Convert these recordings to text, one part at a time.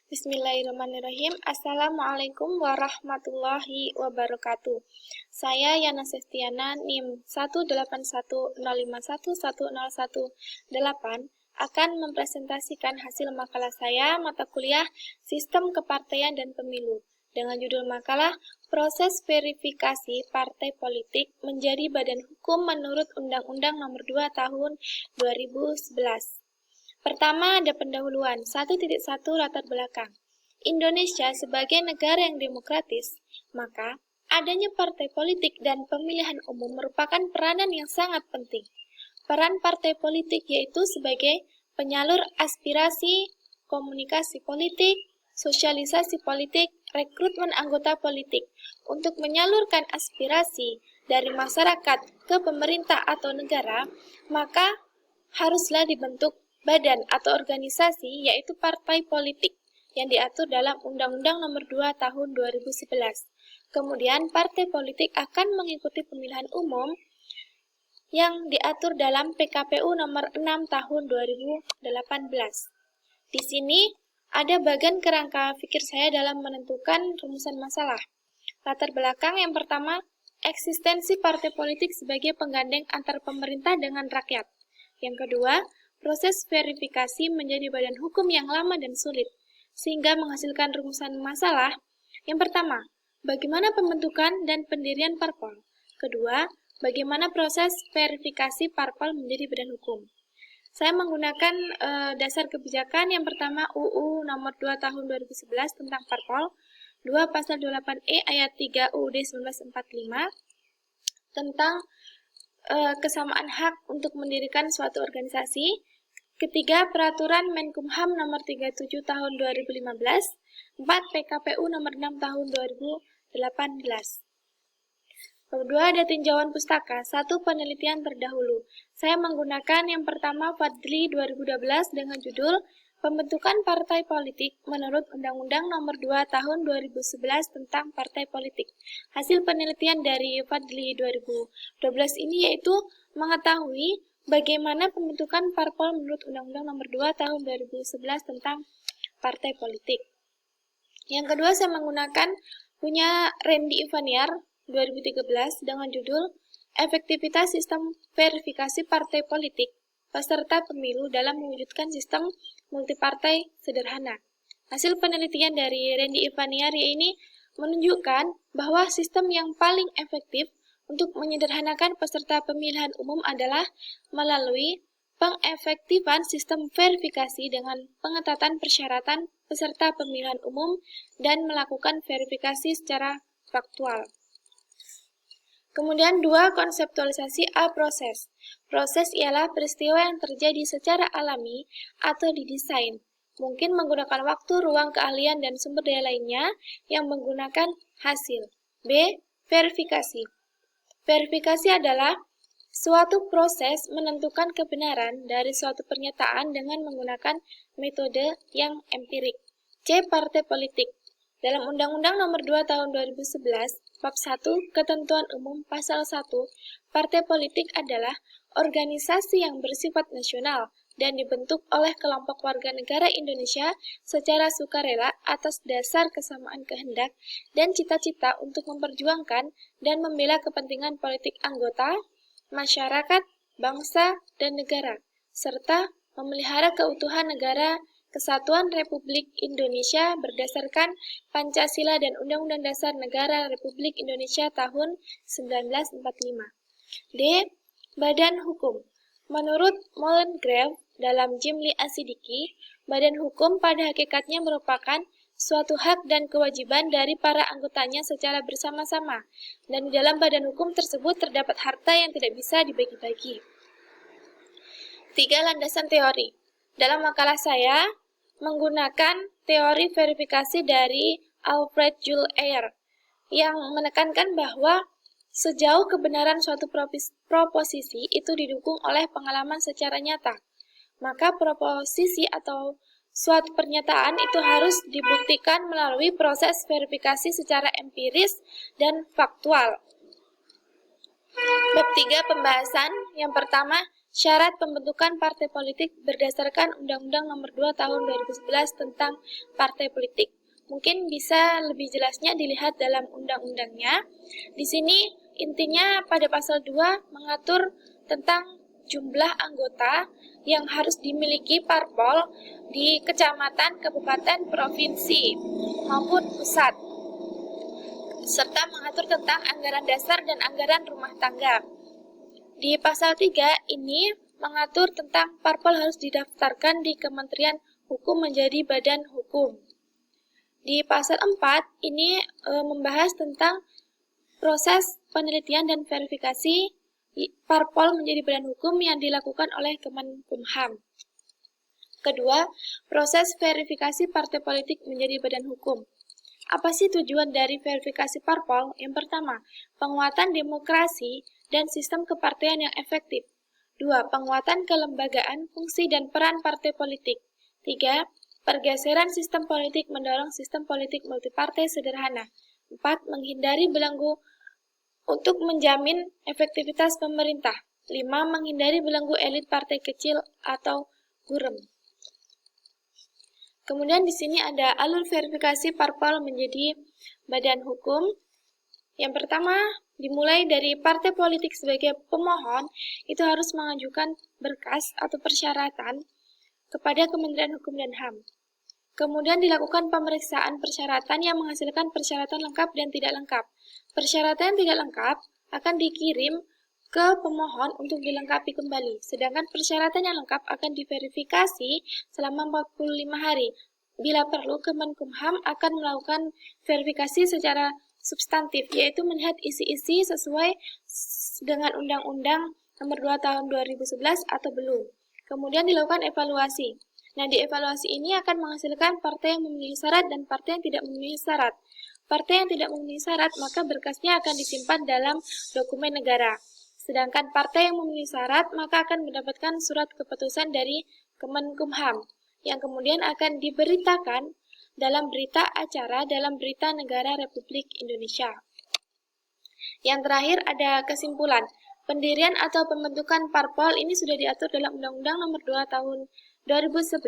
Bismillahirrahmanirrahim. Assalamualaikum warahmatullahi wabarakatuh. Saya Yana Sestiana NIM 18105110118 akan mempresentasikan hasil makalah saya mata kuliah Sistem Kepartaian dan Pemilu dengan judul makalah Proses Verifikasi Partai Politik Menjadi Badan Hukum Menurut Undang-Undang Nomor 2 Tahun 2011. Pertama, ada pendahuluan. 1.1 latar belakang. Indonesia sebagai negara yang demokratis, maka adanya partai politik dan pemilihan umum merupakan peranan yang sangat penting. Peran partai politik yaitu sebagai penyalur aspirasi, komunikasi politik, sosialisasi politik, rekrutmen anggota politik untuk menyalurkan aspirasi dari masyarakat ke pemerintah atau negara, maka haruslah dibentuk badan atau organisasi yaitu partai politik yang diatur dalam Undang-Undang Nomor 2 Tahun 2011. Kemudian partai politik akan mengikuti pemilihan umum yang diatur dalam PKPU Nomor 6 Tahun 2018. Di sini ada bagian kerangka pikir saya dalam menentukan rumusan masalah. Latar belakang yang pertama, eksistensi partai politik sebagai penggandeng antar pemerintah dengan rakyat. Yang kedua, proses verifikasi menjadi badan hukum yang lama dan sulit, sehingga menghasilkan rumusan masalah. Yang pertama, bagaimana pembentukan dan pendirian parpol. Kedua, bagaimana proses verifikasi parpol menjadi badan hukum. Saya menggunakan dasar kebijakan yang pertama UU Nomor 2 Tahun 2011 tentang parpol, 2 Pasal 28E ayat 3 UUD 1945 tentang kesamaan hak untuk mendirikan suatu organisasi. Ketiga, Peraturan Menkumham Nomor 37 Tahun 2015. 4, PKPU Nomor 6 Tahun 2018. Kedua, ada tinjauan pustaka. 1, penelitian terdahulu. Saya menggunakan yang pertama Fadli 2012 dengan judul Pembentukan Partai Politik menurut Undang-Undang Nomor 2 Tahun 2011 tentang Partai Politik. Hasil penelitian dari Fadli 2012 ini yaitu mengetahui bagaimana pembentukan parpol menurut Undang-Undang Nomor 2 Tahun 2011 tentang Partai Politik. Yang kedua, saya menggunakan punya Randy Ivaniar 2013 dengan judul Efektivitas Sistem Verifikasi Partai Politik Peserta Pemilu dalam Mewujudkan Sistem Multipartai Sederhana. Hasil penelitian dari Randy Ivaniar ini menunjukkan bahwa sistem yang paling efektif untuk menyederhanakan peserta pemilihan umum adalah melalui pengefektifan sistem verifikasi dengan pengetatan persyaratan peserta pemilihan umum dan melakukan verifikasi secara faktual. Kemudian 2, konseptualisasi proses. Proses ialah peristiwa yang terjadi secara alami atau didesain, mungkin menggunakan waktu, ruang, keahlian, dan sumber daya lainnya yang menggunakan hasil. B, verifikasi. Verifikasi adalah suatu proses menentukan kebenaran dari suatu pernyataan dengan menggunakan metode yang empirik. C, partai politik. Dalam Undang-Undang Nomor 2 Tahun 2011, Bab 1, Ketentuan Umum Pasal 1, partai politik adalah organisasi yang bersifat nasional dan dibentuk oleh kelompok warga negara Indonesia secara sukarela atas dasar kesamaan kehendak dan cita-cita untuk memperjuangkan dan membela kepentingan politik anggota, masyarakat, bangsa, dan negara, serta memelihara keutuhan negara Kesatuan Republik Indonesia berdasarkan Pancasila dan Undang-Undang Dasar Negara Republik Indonesia tahun 1945. D. Badan Hukum. Menurut Molengrave dalam Jimli Asidiki, badan hukum pada hakikatnya merupakan suatu hak dan kewajiban dari para anggotanya secara bersama-sama, dan di dalam badan hukum tersebut terdapat harta yang tidak bisa dibagi-bagi. 3. Landasan teori. Dalam makalah saya menggunakan teori verifikasi dari Alfred Jules Ayer yang menekankan bahwa sejauh kebenaran suatu proposisi itu didukung oleh pengalaman secara nyata, maka proposisi atau suatu pernyataan itu harus dibuktikan melalui proses verifikasi secara empiris dan faktual. Bab 3, pembahasan. Yang pertama, syarat pembentukan partai politik berdasarkan Undang-Undang Nomor 2 Tahun 2011 tentang Partai Politik. Mungkin bisa lebih jelasnya dilihat dalam undang-undangnya. Di sini intinya pada pasal 2 mengatur tentang jumlah anggota yang harus dimiliki parpol di kecamatan, kabupaten, provinsi maupun pusat, serta mengatur tentang anggaran dasar dan anggaran rumah tangga. Di pasal 3 ini mengatur tentang parpol harus didaftarkan di Kementerian Hukum menjadi badan hukum. Di pasal 4 ini membahas tentang proses penelitian dan verifikasi parpol menjadi badan hukum yang dilakukan oleh Kemenkumham. Kedua, proses verifikasi partai politik menjadi badan hukum. Apa sih tujuan dari verifikasi parpol? Yang pertama, penguatan demokrasi dan sistem kepartaian yang efektif. 2. Penguatan kelembagaan, fungsi dan peran partai politik. 3. Pergeseran sistem politik mendorong sistem politik multipartai sederhana. 4. Menghindari belenggu untuk menjamin efektivitas pemerintah. 5. Menghindari belenggu elit partai kecil atau gurem. Kemudian di sini ada alur verifikasi parpol menjadi badan hukum. Yang pertama, dimulai dari partai politik sebagai pemohon, itu harus mengajukan berkas atau persyaratan kepada Kementerian Hukum dan HAM. Kemudian dilakukan pemeriksaan persyaratan yang menghasilkan persyaratan lengkap dan tidak lengkap. Persyaratan yang tidak lengkap akan dikirim ke pemohon untuk dilengkapi kembali, sedangkan persyaratan yang lengkap akan diverifikasi selama 45 hari. Bila perlu, Kemenkumham akan melakukan verifikasi secara substantif, yaitu melihat isi-isi sesuai dengan Undang-Undang Nomor 2 Tahun 2011 atau belum. Kemudian dilakukan evaluasi. Nah, di evaluasi ini akan menghasilkan partai yang memenuhi syarat dan partai yang tidak memenuhi syarat. Partai yang tidak memenuhi syarat, maka berkasnya akan disimpan dalam dokumen negara. Sedangkan partai yang memenuhi syarat, maka akan mendapatkan surat keputusan dari Kemenkumham, yang kemudian akan diberitakan dalam berita acara dalam Berita Negara Republik Indonesia. Yang terakhir ada kesimpulan. Pendirian atau pembentukan parpol ini sudah diatur dalam Undang-Undang Nomor 2 Tahun 2011.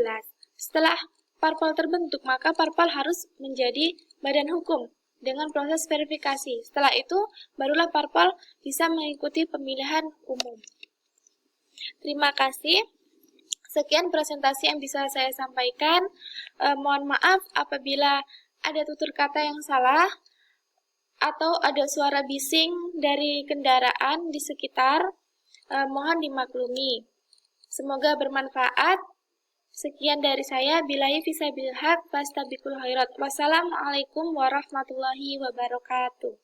Setelah parpol terbentuk, maka parpol harus menjadi badan hukum dengan proses verifikasi. Setelah itu, barulah parpol bisa mengikuti pemilihan umum. Terima kasih. Sekian presentasi yang bisa saya sampaikan. Mohon maaf apabila ada tutur kata yang salah atau ada suara bising dari kendaraan di sekitar. Mohon dimaklumi. Semoga bermanfaat. Sekian dari saya. Billahi fisabilil haq fastabiqul khairat. Wassalamualaikum warahmatullahi wabarakatuh.